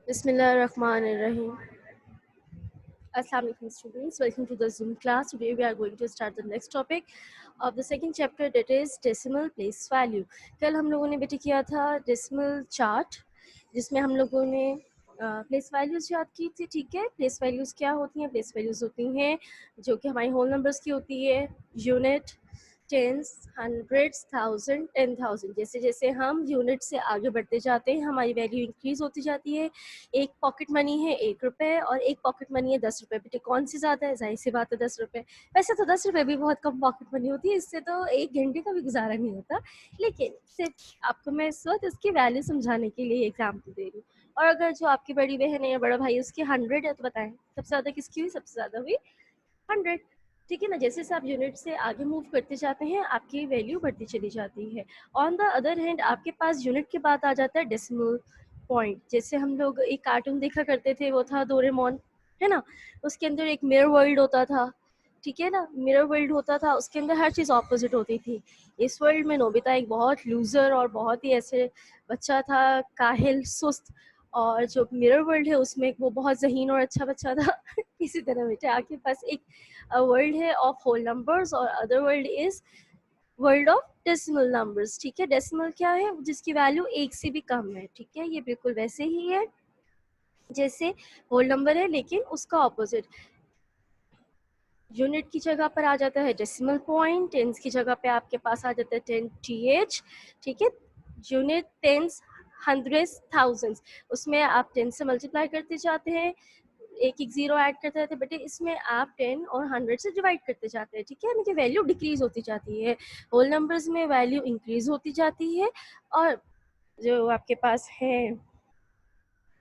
Bismillahirrahmanirrahim. Assalamu alaikum students, welcome to the Zoom class. Today we are going to start the next topic of the second chapter, that is decimal place value. कल हम लोगों ने बेटे किया था decimal chart, जिसमें हम लोगों ने प्लेस वैल्यूज़ याद की थी. ठीक है, प्लेस वैल्यूज़ क्या होती हैं? प्लेस वैल्यूज़ होती हैं जो कि हमारी होल नंबर्स की होती है, यूनिट, टेंस, हंड्रेड्स, थाउजेंड, 10,000. जैसे जैसे हम यूनिट से आगे बढ़ते जाते हैं हमारी वैल्यू इंक्रीज होती जाती है. एक पॉकेट मनी है 1 रुपये और एक पॉकेट मनी है 10 रुपये. बेटे कौन सी ज़्यादा है? जाहिर सी बात है 10 रुपये. वैसे तो 10 रुपये भी बहुत कम पॉकेट मनी होती है, इससे तो 1 घंटे का भी गुजारा नहीं होता, लेकिन सिर्फ आपको मैं इस वक्त इसकी वैल्यू समझाने के लिए एग्जाम्पल दे रही हूँ. और अगर जो आपकी बड़ी बहन है या बड़ा भाई उसकी 100 है तो बताएं सबसे ज़्यादा किसकी हुई? सबसे ज़्यादा हुई 100. ठीक है ना. जैसे जैसे आप यूनिट से आगे मूव करते जाते हैं आपकी वैल्यू बढ़ती चली जाती है. ऑन द अदर हैंड आपके पास यूनिट के बाद आ जाता है डेसिमल पॉइंट. जैसे हम लोग एक कार्टून देखा करते थे, वो था डोरेमोन, है ना. उसके अंदर एक मिरर वर्ल्ड होता था. ठीक है ना, मिरर वर्ल्ड होता था, उसके अंदर हर चीज़ ऑपोजिट होती थी. इस वर्ल्ड में नोबिता एक बहुत लूज़र और बहुत ही ऐसे बच्चा था, काहिल, सुस्त. और जो मिरर वर्ल्ड है उसमें वो बहुत ज़हीन और अच्छा बच्चा था. इसी तरह बेटे आपके पास एक वर्ल्ड है ऑफ होल नंबर्स और other world is world of decimal numbers. ठीक है, डेसिमल क्या है? जिसकी वैल्यू 1 से भी कम है. ठीक है, ये बिल्कुल वैसे ही है जैसे होल नंबर है, लेकिन उसका ऑपोजिट. यूनिट की जगह पर आ जाता है डेसिमल पॉइंट, टेंस की जगह पे आपके पास आ जाता है 10th. ठीक है, यूनिट, टेंस, हंड्रेड्स, थाउजेंड्स, उसमें आप 10 से मल्टीप्लाई करते जाते हैं, एक एक जीरो ऐड करते रहते हैं. बेटे इसमें आप 10 और 100 से डिवाइड करते जाते हैं. ठीक है, यानी कि वैल्यू डिक्रीज होती जाती है. होल नंबर्स में वैल्यू इंक्रीज होती जाती है और जो आपके पास है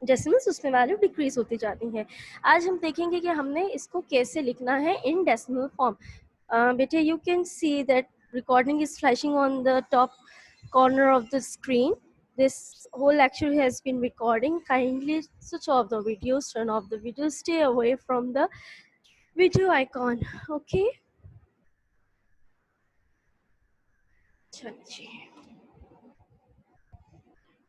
डेसिमल्स उसमें वैल्यू डिक्रीज होती जाती है. आज हम देखेंगे कि हमने इसको कैसे लिखना है इन डेसिमल फॉर्म. बेटे you can see that recording is flashing on the top corner of the screen. This whole lecture has been recording. Kindly switch off the videos, turn off the videos, stay away from the video icon. Okay, चलिए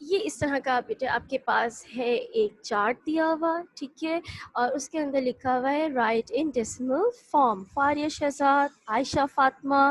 ये इस तरह का बेटे आपके पास है एक chart दिया हुआ. ठीक है, और उसके अंदर लिखा हुआ है right in decimal form. Fariya Shahzad, Ayesha Fatima,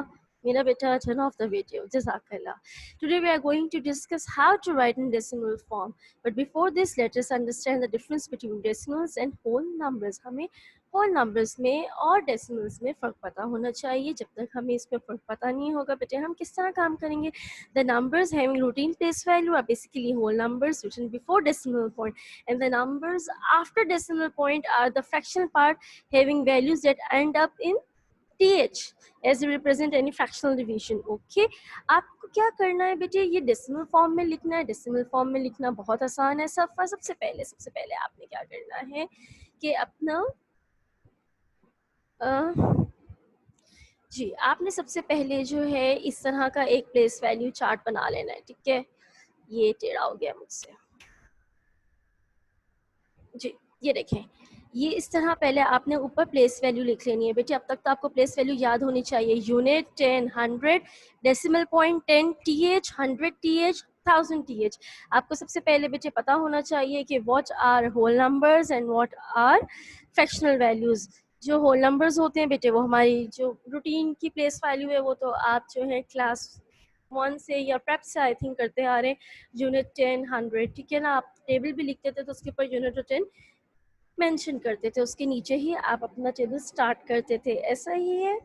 मेरा बेटा turn off the video. Jazakallah. Today we are going to discuss how to write in decimal form. But before this, let us understand the difference between decimals and whole numbers. हमें whole numbers में और decimals में फ़र्क पता होना चाहिए. जब तक हमें इसमें फ़र्क पता नहीं होगा बेटे हम किस तरह काम करेंगे. The numbers having routine place value are basically whole numbers written before decimal point, and the numbers after decimal point are the fractional part having values that end up in th as they represent any fractional division. Okay, आपको क्या करना है बेटे? ये decimal form में लिखना है. Decimal form में लिखना बहुत आसान है. सबसे पहले आपने क्या करना है कि अपना जी आपने सबसे पहले जो है इस तरह का एक प्लेस वैल्यू चार्ट बना लेना है. ठीक है, ये टेढ़ा हो गया मुझसे जी. ये देखें, ये इस तरह पहले आपने ऊपर प्लेस वैल्यू लिख लेनी है बेटे. अब तक तो आपको प्लेस वैल्यू याद होनी चाहिए. Unit 10, 100, decimal point 10 th, 100 th, 1000 th. आपको सबसे पहले बेटे पता होना चाहिए कि what are whole numbers and what are fractional values. जो होल नंबर्स होते हैं बेटे वो हमारी जो रूटीन की प्लेस वैल्यू है वो तो आप जो है क्लास 1 से या प्रेप से आई थिंक करते आ रहे हैं. यूनिट 10, 100. ठीक है ना, आप टेबल भी लिखते थे तो उसके ऊपर यूनिट 10 मेंशन करते थे, उसके नीचे ही आप अपना टेबल स्टार्ट करते थे. ऐसा ही है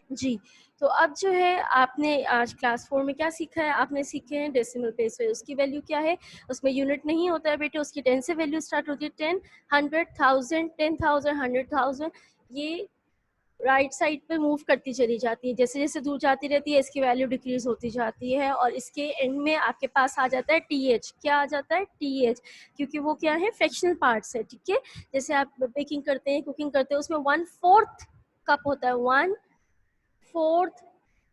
जी. तो अब जो है आपने आज क्लास 4 में क्या सीखा है? आपने सीखे हैं डेसिमल प्लेस वैल्यू. उसकी वैल्यू क्या है? उसमें यूनिट नहीं होता है बेटे, उसकी 10 से वैल्यू स्टार्ट होती है. 10, 100, 1000, 10,000, 100,000. ये राइट साइड पे मूव करती चली जाती है. जैसे जैसे दूर जाती रहती है इसकी वैल्यू डिक्रीज होती जाती है और इसके एंड में आपके पास आ जाता है th. क्या आ जाता है? th, क्योंकि वो क्या है? फ्रैक्शनल पार्ट्स है. ठीक है, जैसे आप बेकिंग करते हैं, कुकिंग करते हैं, उसमें 1/4 कप होता है. 1/4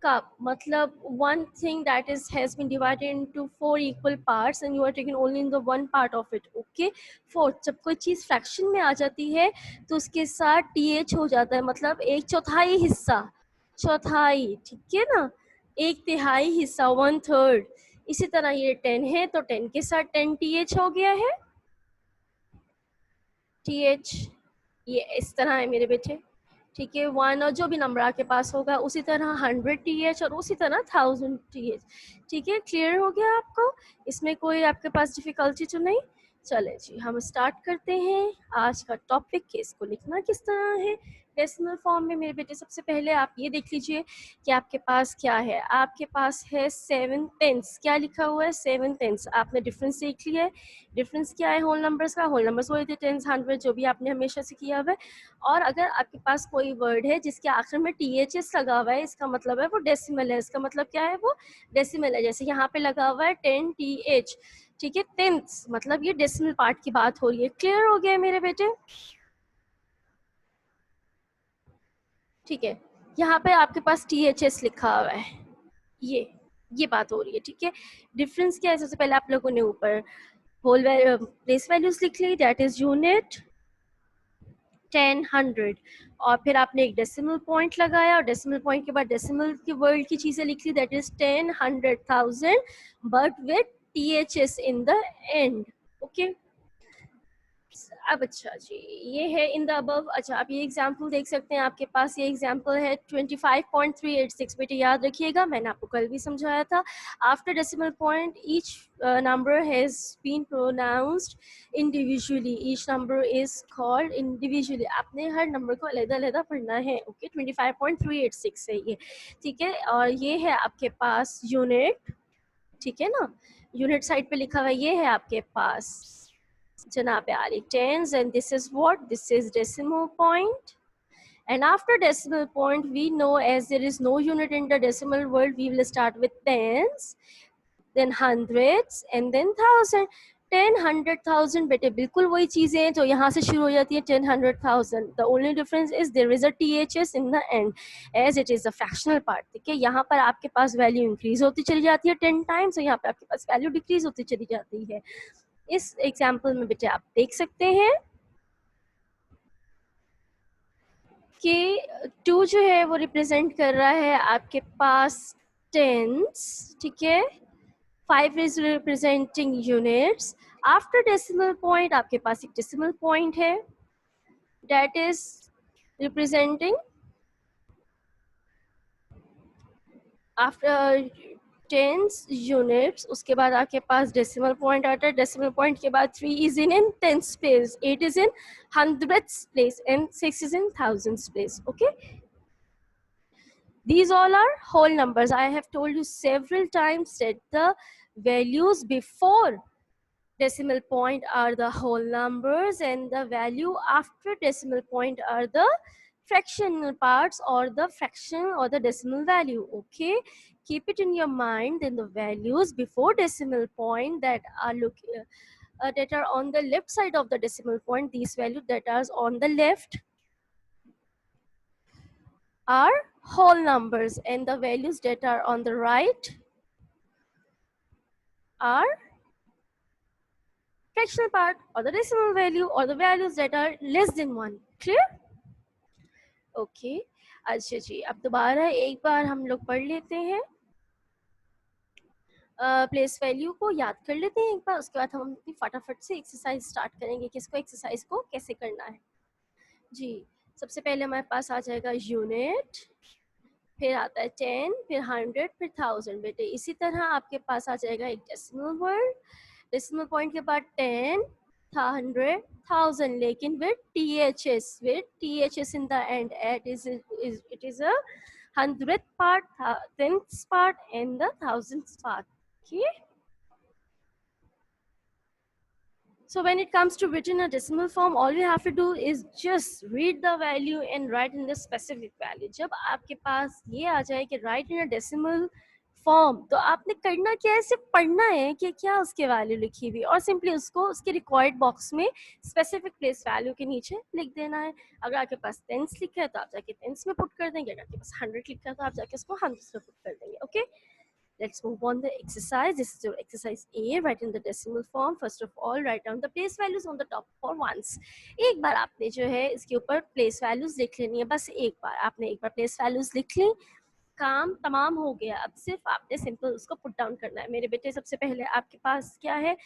cup मतलब one thing that is has been divided into 4 equal parts and you are taking only in the one part of it. Okay, fourth. जब कोई चीज़ फ्रैक्शन में आ जाती है तो उसके साथ th हो जाता है, मतलब 1/4 हिस्सा, चौथाई. ठीक है ना, 1/3 हिस्सा, 1/3. इसी तरह ये 10 है तो 10 के साथ 10 th हो गया है. TH, ये इस तरह है मेरे बेटे, ठीक है। 1 और जो भी नंबर आपके पास होगा उसी तरह 100 TH और उसी तरह 1000 TH, ठीक है। क्लियर हो गया आपको? इसमें कोई आपके पास डिफ़िकल्टी तो नहीं? चलें जी, हम स्टार्ट करते हैं आज का टॉपिक कि इसको लिखना किस तरह है डेसिमल फॉर्म में। मेरे बेटे सबसे पहले आप ये देख लीजिए कि आपके पास क्या है। आपके पास है 7 टेंस, क्या लिखा हुआ है 7 टेंस। आपने डिफरेंस देख लिया है। डिफरेंस क्या है होल नंबर्स का? होल नंबर्स वही थे, टेंस, 100, जो भी आपने हमेशा से किया हुआ है। और अगर आपके पास कोई वर्ड है जिसके आखिर में THS लगा हुआ है, इसका मतलब है वो डेसिमल है। इसका मतलब क्या है? वो डेसिमल है। जैसे यहाँ पे लगा हुआ है 10TH, ठीक है। टेंथ मतलब ये डेसिमल पार्ट की बात हो रही है। क्लियर हो गया मेरे बेटे? ठीक है। यहाँ पे आपके पास THS लिखा हुआ है, ये बात हो रही है, ठीक है। डिफरेंस क्या है? सबसे पहले आप लोगों ने ऊपर होल प्लेस वैल्यूज लिख ली, दैट इज यूनिट, 10, 100, और फिर आपने एक डेसिमल पॉइंट लगाया और डेसिमल पॉइंट के बाद डेसिमल के वर्ल्ड की चीजें लिख ली, that is 10, 100, 1000, but with THS in the end. Okay, अब अच्छा जी, ये है इन द अबव। अच्छा, आप ये एग्जाम्पल देख सकते हैं, आपके पास ये एग्जाम्पल है 25.386। बेटे याद रखिएगा, मैंने आपको कल भी समझाया था, after decimal point each number has been pronounced individually, each number is called individually. आपने हर नंबर को अलग-अलग पढ़ना है। ओके, 25.386 है ये, ठीक है। और ये है आपके पास यूनिट, ठीक है ना, यूनिट साइड पे लिखा हुआ है। ये है आपके पास जनाब आली tens, and this is what? This is decimal point. And after decimal point, we know as there is no unit in the decimal world, we will start with tens, then hundreds, and then thousand. 10, 100,000 बेटे बिल्कुल वही चीजें हैं जो यहाँ से शुरू हो जाती है 10, 100,000. The only difference is there is a THS in the end as it is a fractional part. ठीक है, यहाँ पर आपके पास वैल्यू इंक्रीज होती चली जाती है 10 टाइम्स, और यहाँ पे आपके पास वैल्यू डिक्रीज होती चली जाती है। इस एग्जाम्पल में बेटे आप देख सकते हैं कि 2 जो है वो रिप्रेजेंट कर रहा है आपके पास टेंस, ठीक है। 5 is representing units. After decimal point आपके पास एक डेसिमल पॉइंट है, that is representing after tens units. उसके बाद आपके पास डेसिमल पॉइंट आता है। डेसिमल पॉइंट के बाद 3 is in tens place, 8 is in hundreds place, and 6 is in thousands place. Okay, these all are whole numbers. I have told you several times that the values before decimal point are the whole numbers, and the value after decimal point are the fractional parts or the fraction or the decimal value. Okay, keep it in your mind. Then the values before decimal point that are on the left side of the decimal point, these values that are on the left are whole numbers, and the values that are on the right are fractional part or the decimal value or the values that are less than 1. Clear? Okay, अच्छा जी, अब दोबारा एक बार हम लोग पढ़ लेते हैं, place value को याद कर लेते हैं एक बार, उसके बाद हम अपनी फटाफट से एक्सरसाइज स्टार्ट करेंगे कि इसको एक्सरसाइज को कैसे करना है जी। सबसे पहले हमारे पास आ जाएगा यूनिट, फिर आता है 10, फिर 100, फिर 1000। बेटे इसी तरह आपके पास आ जाएगा एक डेसिमल वर्ड, डेसिमल पॉइंट के बाद 10, 100, 1000, लेकिन with THS in the end. It is a 100th part, 10th part, and the 1000th part. Okay. So when it comes to written a decimal form, all you have to do is just read the value and write in the specific value. जब आपके पास ये आ जाए कि write in a decimal form, तो आपने करना क्या है, सिर्फ पढ़ना है कि क्या उसके वैल्यू लिखी हुई, और सिंपली उसको उसके रिक्वायर्ड बॉक्स में स्पेसिफिक प्लेस वैल्यू के नीचे लिख देना है। अगर आपके पास टेंस लिखा है तो आप जाके टेंस में पुट कर देंगे, अगर आपके पास 100 लिखा है तो आप जाके उसको 100 में पुट कर देंगे। Okay, let's move on the exercise. This is your exercise A. Write in the decimal form. First of all, write down the place values on the top for once. एक बार आपने जो है इसके ऊपर place values लिख लेनी है, बस एक बार आपने एक बार place values लिख ली, काम तमाम हो गया। अब सिर्फ आपने सिंपल उसको पुट डाउन करना है। मेरे बेटे सबसे पहले आपके पास क्या है,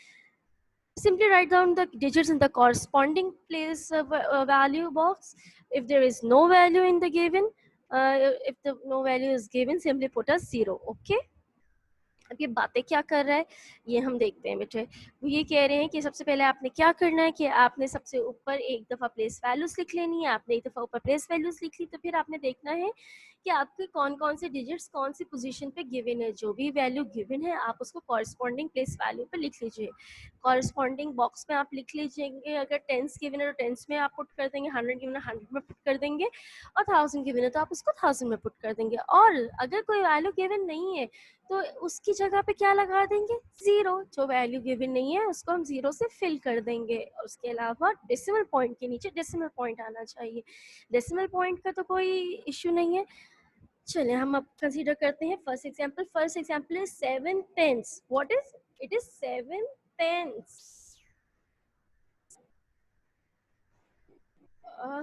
Simply write down the digits in the corresponding place value box. If there is no value in the given, if the no value is given, simply put a 0. Okay. अब ये बातें क्या कर रहा है ये हम देखते हैं बेटे। वो ये कह रहे हैं कि सबसे पहले आपने क्या करना है कि आपने सबसे ऊपर एक दफ़ा प्लेस वैल्यूज लिख लेनी है। आपने एक दफ़ा ऊपर प्लेस वैल्यूज लिख ली तो फिर आपने देखना है कि आपके कौन कौन से डिजिट्स कौन सी पोजीशन पे गिवन है। जो भी वैल्यू गिवन है आप उसको कॉरस्पॉन्डिंग प्लेस वैल्यू पे लिख लीजिए। कॉरस्पॉन्डिंग बॉक्स में आप लिख लीजिएंगे। अगर टेंस गिवन है तो टेंस में आप पुट कर देंगे, 100 गिवन है 100 में पुट कर देंगे, और 1000 गिवन है तो आप उसको 1000 में पुट कर देंगे। और अगर कोई वैल्यू गिवन नहीं है तो उसकी जगह पे क्या लगा देंगे, 0। जो वैल्यू गिवन नहीं है उसको हम 0 से फिल कर देंगे। उसके अलावा डेसिमल पॉइंट के नीचे डेसिमल पॉइंट आना चाहिए। डेसिमल पॉइंट का तो कोई इश्यू नहीं है। चलिए हम अब कंसीडर करते हैं first example. First example is 7 tens. What is it? Is 7 tens.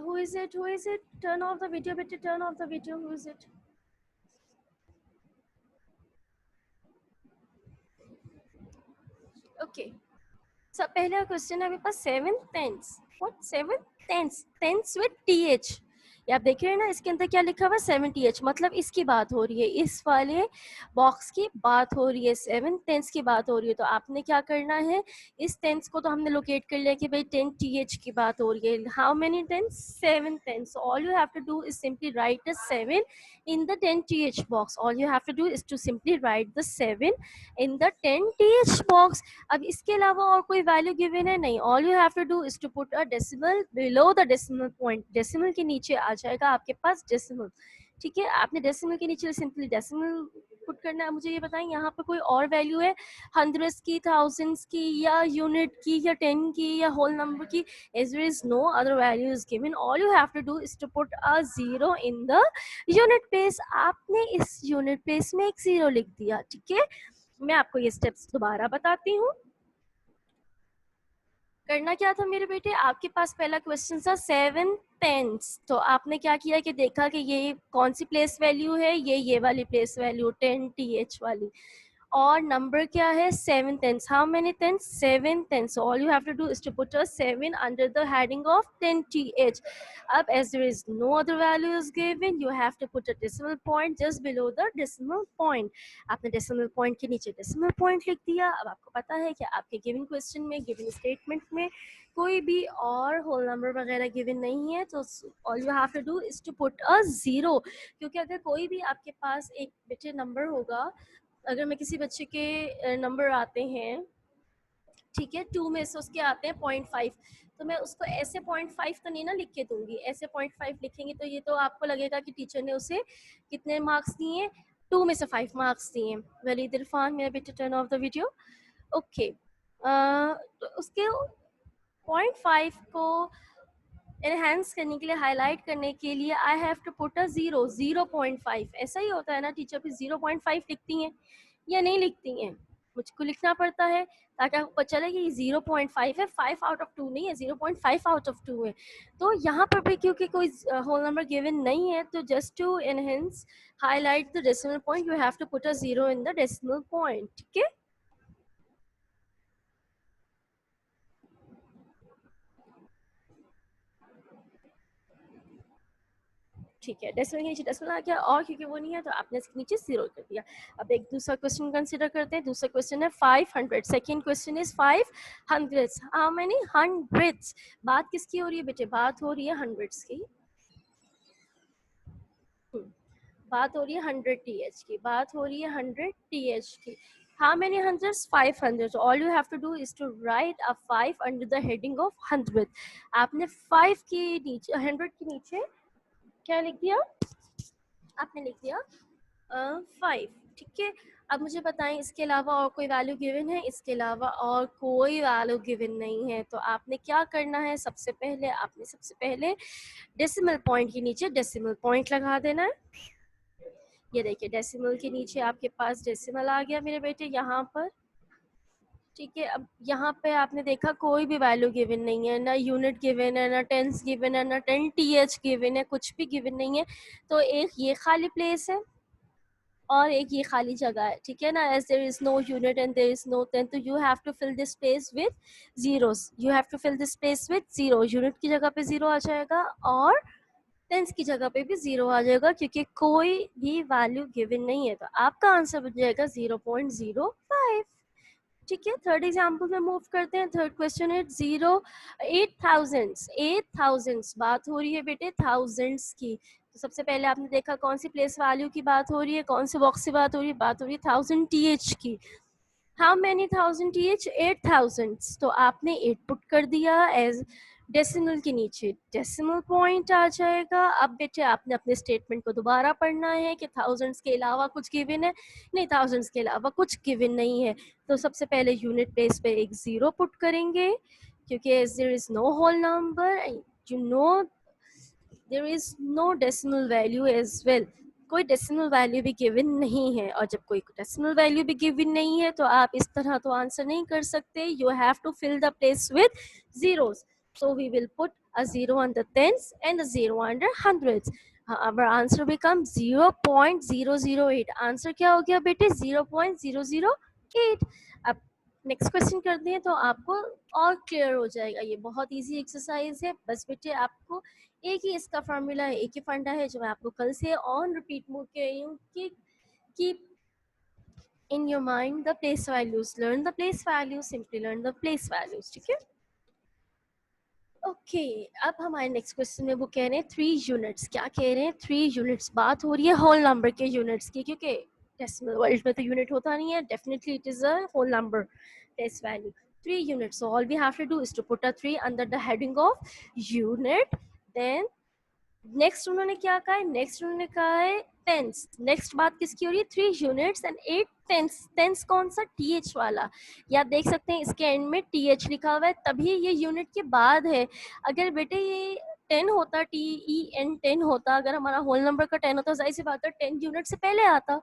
Who is it? Who is it? Turn off the video, better turn off the video. Who is it? Okay. सब पहला question है मेरे पास 7 tens. What 7 tens? Tens with TH. ये आप देख रहे हैं ना, इसके अंदर क्या लिखा हुआ है 70h, मतलब इसकी बात हो रही है, इस वाले बॉक्स की बात हो रही है, 7 टेंस की बात हो रही है। तो आपने क्या करना है, इस टेंस को तो हमने लोकेट कर लिया कि भाई 10th की बात हो रही है। How many tens? 7 tens. All you have to do is simply write the 7 in the 10th box. All you have to do is to simply write the 7 in the 10th box. अब इसके अलावा और कोई value given है नहीं। All you have to do is to put a decimal below the decimal point. Decimal के नीचे आ जाएगा आपके पास डेसिमल। ठीक है, आपने डेसिमल के नीचे सिंपली डेसिमल पुट करना है। मुझे ये बताएं यहाँ पर कोई और वैल्यू है हंड्रेड्स की, थाउजेंड्स की, या यूनिट की, या 10 की, या होल नंबर की? as there is no other value is given, all you have to do is to put a 0 in the unit place। आपने इस यूनिट प्लेस में एक 0 लिख दिया। ठीक है, मैं आपको ये स्टेप्स दोबारा बताती हूँ। करना क्या था मेरे बेटे, आपके पास पहला क्वेश्चन था 7 टेंस। तो आपने क्या किया कि देखा कि ये कौन सी प्लेस वैल्यू है, ये वाली प्लेस वैल्यू 10th वाली, और नंबर क्या है 7 tens. How many tens? 7 tens. All you have to do is to put a 7 under the heading of 10th। अब as there is no other value is given, you have to put a decimal point just below the decimal point। आपने decimal point के नीचे decimal point लिख दिया। अब आपको पता है कि आपके given question में, given statement में कोई भी और होल नंबर वगैरह गिवन नहीं है, तो all you have to do is to put a 0। क्योंकि अगर कोई भी आपके पास एक बेटे नंबर होगा, अगर मैं किसी बच्चे के नंबर आते हैं, ठीक है, 2 में से उसके आते हैं 0.5, तो मैं उसको ऐसे 0.5 तो नहीं ना लिख के दूंगी। ऐसे 0.5 लिखेंगे तो ये तो आपको लगेगा कि टीचर ने उसे कितने मार्क्स दिए, 2 में से 5 मार्क्स दिए। वलीद इरफान, मेरा बेटा turn off the video. Okay, तो उसके 0.5 को एनहेंस करने के लिए, हाईलाइट करने के लिए, I have to put a 0, 0.5। ऐसा ही होता है ना, टीचर फिर 0.5 लिखती हैं या नहीं लिखती हैं? मुझको लिखना पड़ता है ताकि आपको पता चले कि ये 0.5 है, 5 आउट ऑफ 2 नहीं है, 0.5 आउट ऑफ 2 है। तो यहाँ पर भी क्योंकि कोई होल नंबर गिवन नहीं है, तो just to enhance highlight the decimal point, you have to put a 0 in the decimal point. ठीक है, ठीक है, डेसिमल के नीचे डेसिमल आ गया, और क्योंकि वो नहीं है तो आपने इसके नीचे 0 कर दिया। अब एक दूसरा क्वेश्चन कंसीडर करते हैं। दूसरा क्वेश्चन है 500। Second question is 500। How many hundreds? बात किसकी हो रही है बेटे? बात हो रही है हंड्रेड्स की। बात हो रही है 100th की, बात हो रही है 100th की। How many hundreds? 500. So all you have to do is to write a 5 under the heading of 100। आपने 5 के नीचे, 100 के नीचे क्या लिख दिया? आपने लिख दिया 5। ठीक है, अब मुझे बताएं इसके अलावा और कोई वैल्यू गिवन है? इसके अलावा और कोई वैल्यू गिवन नहीं है। तो आपने क्या करना है, सबसे पहले आपने डेसिमल पॉइंट के नीचे डेसिमल पॉइंट लगा देना है। ये देखिए, डेसिमल के नीचे आपके पास डेसिमल आ गया मेरे बेटे यहाँ पर। ठीक है, अब यहाँ पे आपने देखा कोई भी वैल्यू गिवन नहीं है, ना यूनिट गिवन है, ना टेंस गिवन है, ना 10th गिवन है, कुछ भी गिवन नहीं है। तो एक ये खाली प्लेस है, और एक ये खाली जगह है, ठीक है ना, as there is no unit and there is no 10, तो you have to fill this space with zeros, you have to fill this space with zero, unit की जगह पे जीरो आ जाएगा और टेंस की जगह पे भी जीरो आ जाएगा क्योंकि कोई भी वैल्यू गिवन नहीं है, तो आपका आंसर बन जाएगा 0.05। ठीक है, थर्ड एग्जाम्पल में मूव करते हैं। थर्ड क्वेश्चन है 8,000 बात हो रही है बेटे थाउजेंड्स की। तो सबसे पहले आपने देखा कौन सी प्लेस वैल्यू की बात हो रही है, कौन से बॉक्स से बात हो रही है, बात हो रही है 1000 th की। How many 1000 th? 8,000। तो आपने 8 पुट कर दिया एज डेसिमल के नीचे, डेसिमल पॉइंट आ जाएगा। अब बेटे आपने अपने स्टेटमेंट को दोबारा पढ़ना है कि थाउजेंड्स के अलावा कुछ गिवन है, नहीं थाउजेंड्स के अलावा कुछ गिवन नहीं है। तो सबसे पहले यूनिट प्लेस पे एक जीरो पुट करेंगे क्योंकि there is no whole number, you know there is no decimal value as well, कोई डेसिमल वैल्यू भी गिवन नहीं है। और जब कोई डेसिमल वैल्यू भी गिवन नहीं है तो आप इस तरह तो आंसर नहीं कर सकते, you have to fill the place with zeros. So we will put a zero on the tens and a zero under hundreds. Our answer becomes 0.008. Answer क्या हो गया बेटे? 0.008. अब नेक्स्ट क्वेश्चन करते हैं तो आपको और क्लियर हो जाएगा। ये बहुत इजी एक्सरसाइज है, बस बेटे आपको एक ही इसका फॉर्मूला है, एक ही फंडा है जो मैं आपको कल से ऑन रिपीट मोड कह रही हूँ कि keep in your mind the place values, learn the place values, simply learn the place values। ठीक है, ओके अब हमारे नेक्स्ट क्वेश्चन में वो कह रहे हैं 3 यूनिट्स। क्या कह रहे हैं? 3 यूनिट्स। बात हो रही है होल नंबर के यूनिट्स की, क्योंकि डेसिमल वर्ल्ड में तो यूनिट होता नहीं है, definitely it is a whole number place value. 3 units, so all we have to do is to put a 3 under the heading of unit। then next उन्होंने क्या कहा है? नेक्स्ट उन्होंने कहा है टेंस। नेक्स्ट बात किसकी हो रही है? 3 यूनिट्स एंड 8 टेंस। टेंस कौन सा? टीएच वाला। या देख सकते हैं इसके एंड में टीएच लिखा हुआ है, तभी ये यूनिट के बाद है। अगर बेटे ये 10 होता, TEN 10 होता, अगर हमारा होल नंबर का 10 होता, जाहिर सी बात है 10 यूनिट से पहले आता।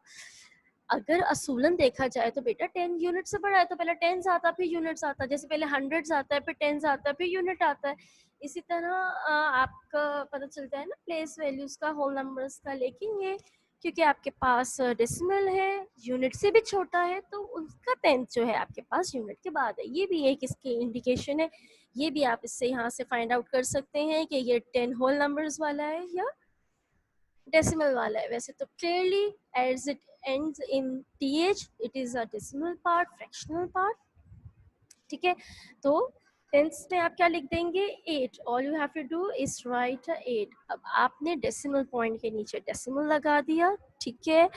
अगर असूलन देखा जाए तो बेटा 10 यूनिट से बड़ा है तो पहले टेंस आता फिर यूनिट्स आता, जैसे पहले हंड्रेड्स आता है फिर टेंस आता है फिर यूनिट आता है। इसी तरह आपका पता चलता है ना प्लेस वैल्यूज का, होल नंबर्स का। लेकिन ये क्योंकि आपके पास डेसिमल है, यूनिट से भी छोटा है, तो उसका टेंथ जो है आपके पास यूनिट के बाद है। ये भी एक इसकी इंडिकेशन है, ये भी आप इससे यहाँ से फाइंड आउट कर सकते हैं कि ये 10 होल नंबर्स वाला है या डेसिमल वाला है। वैसे तो clearly as it ends in th it is a decimal part, fractional part। ठीक है, तो टेंस में आप क्या लिख देंगे? 8। All you have to do is write 8। अब आपने डेसिमल पॉइंट के नीचे डेसिमल लगा दिया, ठीक है।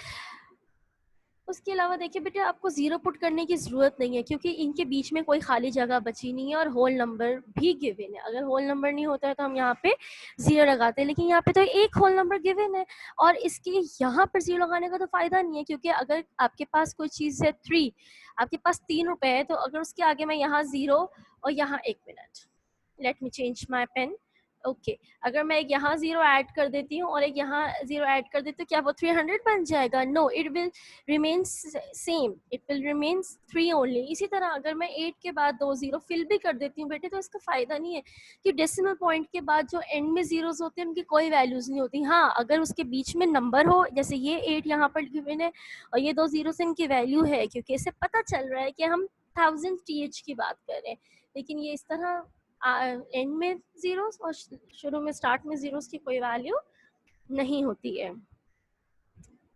उसके अलावा देखिए बेटे आपको जीरो पुट करने की ज़रूरत नहीं है क्योंकि इनके बीच में कोई खाली जगह बची नहीं है और होल नंबर भी गिवन है। अगर होल नंबर नहीं होता है तो हम यहाँ पे जीरो लगाते हैं, लेकिन यहाँ पे तो एक होल नंबर गिवन है और इसके यहाँ पर जीरो लगाने का तो फ़ायदा नहीं है, क्योंकि अगर आपके पास कोई चीज़ है 3, आपके पास 3 रुपए है, तो अगर उसके आगे मैं यहाँ ज़ीरो और यहाँ 1 minute, let me change my pen. Okay अगर मैं एक यहाँ जीरो ऐड कर देती हूँ और एक यहाँ जीरो ऐड कर देती हूँ, क्या वो 300 बन जाएगा? No, it will remain same, it will remain 3 only. इसी तरह अगर मैं 8 के बाद 2 जीरो फिल भी कर देती हूँ बेटे, तो इसका फायदा नहीं है कि डेसिमल पॉइंट के बाद जो एंड में जीरोस होते हैं उनकी कोई वैल्यूज नहीं होती। हाँ, अगर उसके बीच में नंबर हो, जैसे ये 8 यहाँ पर गिवन है और ये 2 जीरो से इनकी वैल्यू है, क्योंकि इससे पता चल रहा है कि हम 1000 th की बात कर रहे हैं। लेकिन ये इस तरह एंड में जीरोस और शुरू में स्टार्ट में जीरोस की कोई वैल्यू नहीं होती है।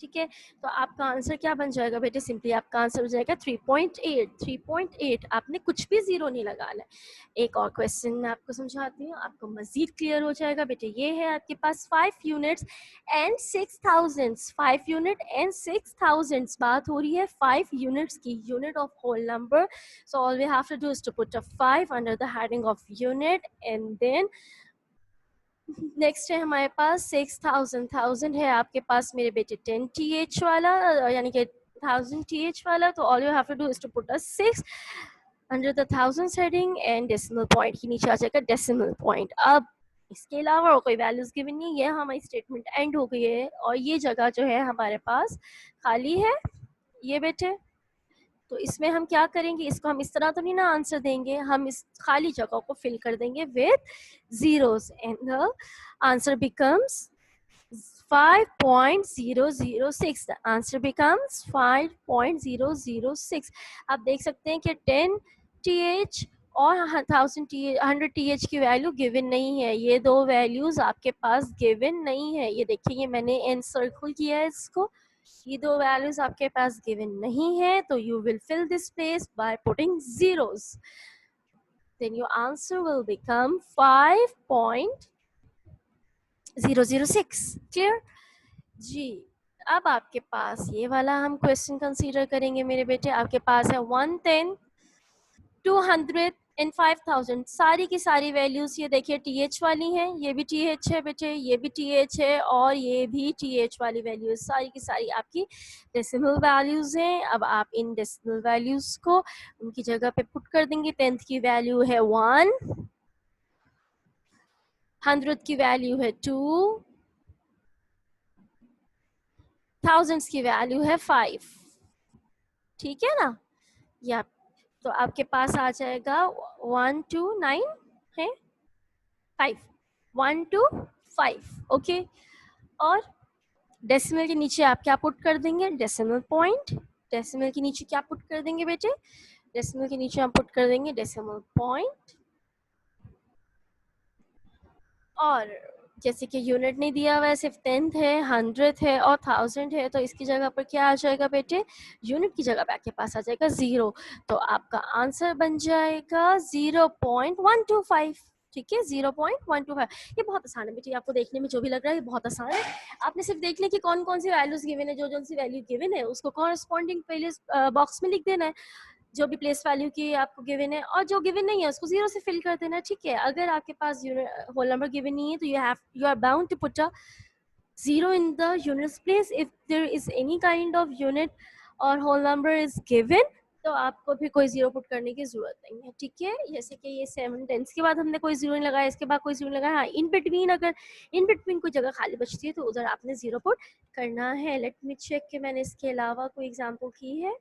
ठीक है, तो आपका आंसर क्या बन जाएगा बेटे? सिंपली आपका आंसर हो जाएगा 3.8। 3.8, आपने कुछ भी जीरो नहीं लगाना है। एक और क्वेश्चन मैं आपको समझाती हूँ, आपको मजीद क्लियर हो जाएगा बेटे। ये है आपके पास 5 यूनिट्स एंड 6000। 5 unit and 6000। बात हो रही है 5 यूनिट्स की, unit of whole number. So all we have to do is to put a 5 under the heading of unit and then next है हमारे पास 6000। 1000 है आपके पास मेरे बेटे 10 th वाला, यानी कि 1000 th वाला। तो all you have to do is to put a 6 under the 1000 heading and decimal point के नीचे आ जाएगा डेसिमल पॉइंट। अब इसके अलावा और कोई वैल्यूज गिवन नहीं है, हमारी स्टेटमेंट एंड हो गई है और ये जगह जो है हमारे पास खाली है। ये बेटे तो इसमें हम क्या करेंगे, इसको हम इस तरह तो नहीं ना आंसर देंगे, हम इस खाली जगह को फिल कर देंगे with zeros and the answer becomes 5.006. The answer becomes 5.006. आप देख सकते हैं कि 10 TH और 1000 TH 100 TH की वैल्यू गिवन नहीं है. ये दो वैल्यूज आपके पास गिवन नहीं है. ये देखिए, ये मैंने एनसर्कल किया है इसको. ये दो वैल्यूज आपके पास गिवन नहीं है, तो you will fill this place by putting zeros. Then your answer will become 5.006. Clear? जी. अब आपके पास ये वाला हम क्वेश्चन कंसीडर करेंगे मेरे बेटे. आपके पास है 110, 200 एंड 5000. सारी की सारी वैल्यूज ये देखिए टीएच वाली हैं. ये भी टीएच है बेटे, ये भी टीएच है और ये भी टीएच वाली वैल्यूज. सारी की सारी आपकी डेसिमल वैल्यूज हैं. अब आप इन डेसिमल वैल्यूज को उनकी जगह पे पुट कर देंगे. 10th की वैल्यू है 1, 100th की वैल्यू है 2, thousands की वैल्यू है 5. ठीक है ना? या तो आपके पास आ जाएगा 1 to 9 है 5, 1 to 5. ओके. और डेसिमल के नीचे आप क्या पुट कर देंगे? Decimal point. डेसिमल के नीचे क्या पुट कर देंगे बेटे? डेसिमल के नीचे आप पुट कर देंगे डेसिमल पॉइंट. और जैसे कि यूनिट नहीं दिया हुआ है, सिर्फ 10th है, 100th है और 1000 है, तो इसकी जगह पर क्या आ जाएगा बेटे? यूनिट की जगह पे आपके पास आ जाएगा 0. तो आपका आंसर बन जाएगा 0.125. ठीक है, 0.125. ये बहुत आसान है बेटे. आपको देखने में जो भी लग रहा है ये बहुत आसान है. आपने सिर्फ देख लिया कि कौन कौन सी वैल्यूज गिवन है. जो जो सी वैल्यू गिवन है उसको कॉरस्पॉन्डिंग पहले बॉक्स में लिख देना है, जो भी प्लेस वैल्यू की आपको गिवन है. और जो गिवन नहीं है उसको 0 से फिल कर देना. ठीक है. अगर आपके पास होल नंबर गिवन नहीं है तो you are bound to put a 0 in the units place. If there is any kind of unit और whole number is given, तो आपको फिर कोई 0 पुट करने की जरूरत नहीं है. ठीक है. जैसे कि ये 7 10 के बाद हमने कोई 0 नहीं लगाया, इसके बाद कोई 0 लगाया. हाँ, इन बिटवीन अगर इन बिटवीन कोई जगह खाली बचती है तो उधर आपने 0 पुट करना है. लेट मी चेक कि मैंने इसके अलावा कोई एग्जाम्पल की है.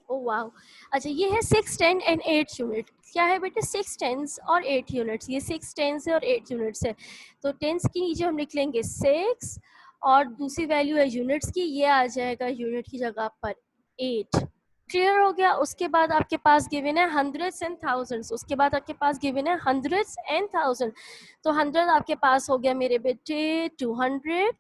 Oh wow. अच्छा, ये है 6 10 एंड 8 यूनिट. क्या है बेटे? 6 10s और 8 यूनिट्स. ये 6 10s है और 8 यूनिट्स है. तो 10s की नीचे हम लिख लेंगे 6 और दूसरी वैल्यू है यूनिट्स की, ये आ जाएगा यूनिट की जगह पर 8. क्लियर हो गया. उसके बाद आपके पास गिवन है हंड्रेड्स एंड थाउजेंड्स. उसके बाद आपके पास गिवन है हंड्रेड्स एंड थाउजेंड. तो 100 आपके पास हो गया मेरे बेटे 200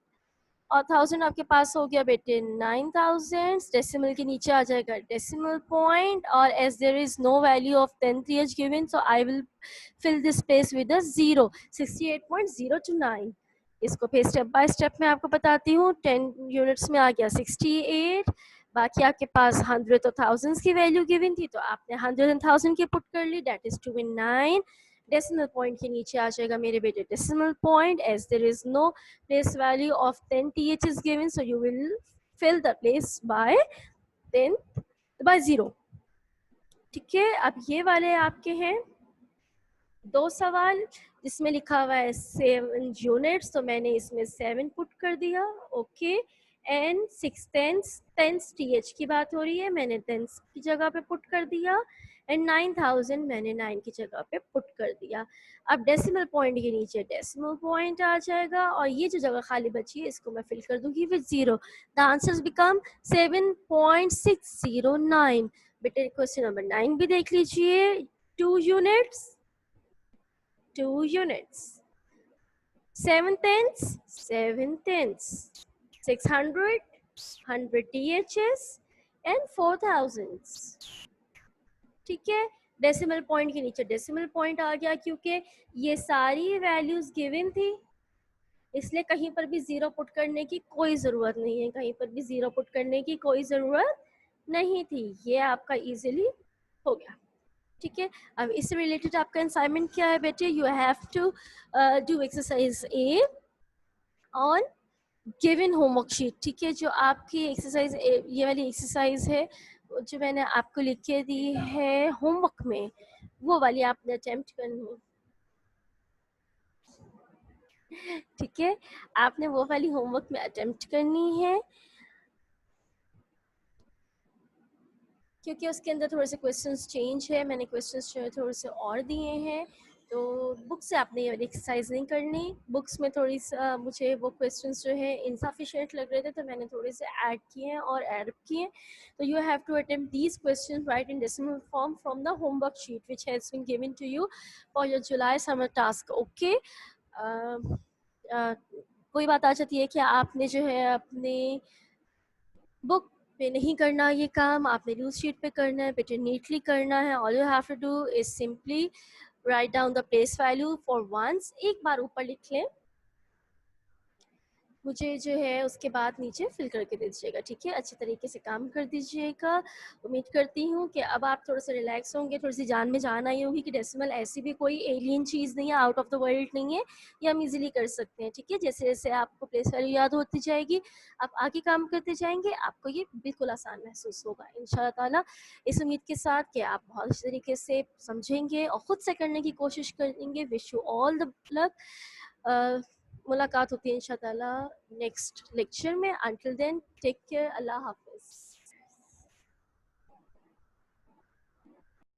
और 1000 आपके पास हो गया बेटे 9000. डेसिमल के नीचे आ जाएगा डेसिमल पॉइंट. और as there is no value of 10th here given, so I will fill this place with a 0. 68.029. इसको फिर स्टेप बाय स्टेप मैं आपको बताती हूँ. 10 यूनिट्स में आ गया 68. बाकी आपके पास 100 और थाउजेंड्स की वैल्यू गिवन थी, तो आपने 100 एंड 1000 की पुट कर ली. That is 2 and 9. Decimal point के नीचे आ जाएगा मेरे बेटे decimal point. As there is no place value of 10 th is given, so you will fill the place by 10 by 0. ठीक है. अब ये वाले आपके हैं 2 सवाल जिसमें लिखा हुआ है 7 यूनिट्स, तो मैंने इसमें 7 पुट कर दिया. ओके. एंड 6 10 th की बात हो रही है, मैंने 10 की जगह पे पुट कर दिया. एंड 9000 मैंने 9 की जगह पे पुट कर दिया. अब डेसिमल पॉइंट के नीचे डेसिमल पॉइंट आ जाएगा और ये जो जगह खाली बची है इसको मैं फिल कर दूंगी विद 0. The answers become 7.609. बेटे क्वेश्चन नंबर 9 भी देख लीजिए. 2 units, 2 units, 7 tenths, 7 tenths, 600, 100 THs and 4000s. ठीक है. डेसिमल पॉइंट के नीचे डेसिमल पॉइंट आ गया क्योंकि ये सारी वैल्यूज गिवन थी, इसलिए कहीं पर भी 0 पुट करने की कोई ज़रूरत नहीं है. कहीं पर भी 0 पुट करने की कोई ज़रूरत नहीं थी. ये आपका इजीली हो गया. ठीक है. अब इससे रिलेटेड आपका असाइनमेंट क्या है बेटे? You have to do exercise A on given homework sheet. ठीक है. जो आपकी एक्सरसाइज ये वाली एक्सरसाइज है जो मैंने आपको लिख के दी है होमवर्क में, वो वाली आपने अटेम्प्ट करनी है. ठीक है. आपने वो वाली होमवर्क में अटेम्प्ट करनी है क्योंकि उसके अंदर थोड़े से क्वेश्चंस चेंज है. मैंने क्वेश्चंस जो है थोड़े से और दिए हैं, तो बुक से आपने ये वाली एक्सरसाइज नहीं करनी। बुक्स में थोड़ी सा मुझे वो क्वेश्चंस जो है इनसफिशिएंट लग रहे थे, तो मैंने थोड़े से ऐड किए हैं और ऐड किए। तो you have to attempt these questions write in decimal form from the homework sheet which has been given to you for your July summer task. Okay, कोई बात आ जाती है कि आपने जो है अपने बुक पे नहीं करना ये काम, आपने न्यूज शीट पे करना है, बेटे नीटली करना है। All you have to do is simply write down the place value for once, एक बार ऊपर लिख लें, मुझे जो है उसके बाद नीचे फिल करके दे दीजिएगा। ठीक है, अच्छे तरीके से काम कर दीजिएगा। उम्मीद करती हूँ कि अब आप थोड़ा सा रिलैक्स होंगे, थोड़ी सी जान में जान आई होगी कि डेसिमल ऐसी भी कोई एलियन चीज़ नहीं है, आउट ऑफ द वर्ल्ड नहीं है, ये हम इजीली कर सकते हैं। ठीक है, जैसे जैसे आपको प्लेस वैल्यू याद होती जाएगी, आप आगे काम करते जाएंगे, आपको ये बिल्कुल आसान महसूस होगा इंशाल्लाह ताला। इस उम्मीद के साथ कि आप बहुत अच्छे तरीके से समझेंगे और ख़ुद से करने की कोशिश करेंगे। Wish you all the luck. मुलाकात होती है इंशाल्लाह नेक्स्ट लेक्चर में। अंटिल देन टेक केयर, अल्लाह हाफिज़।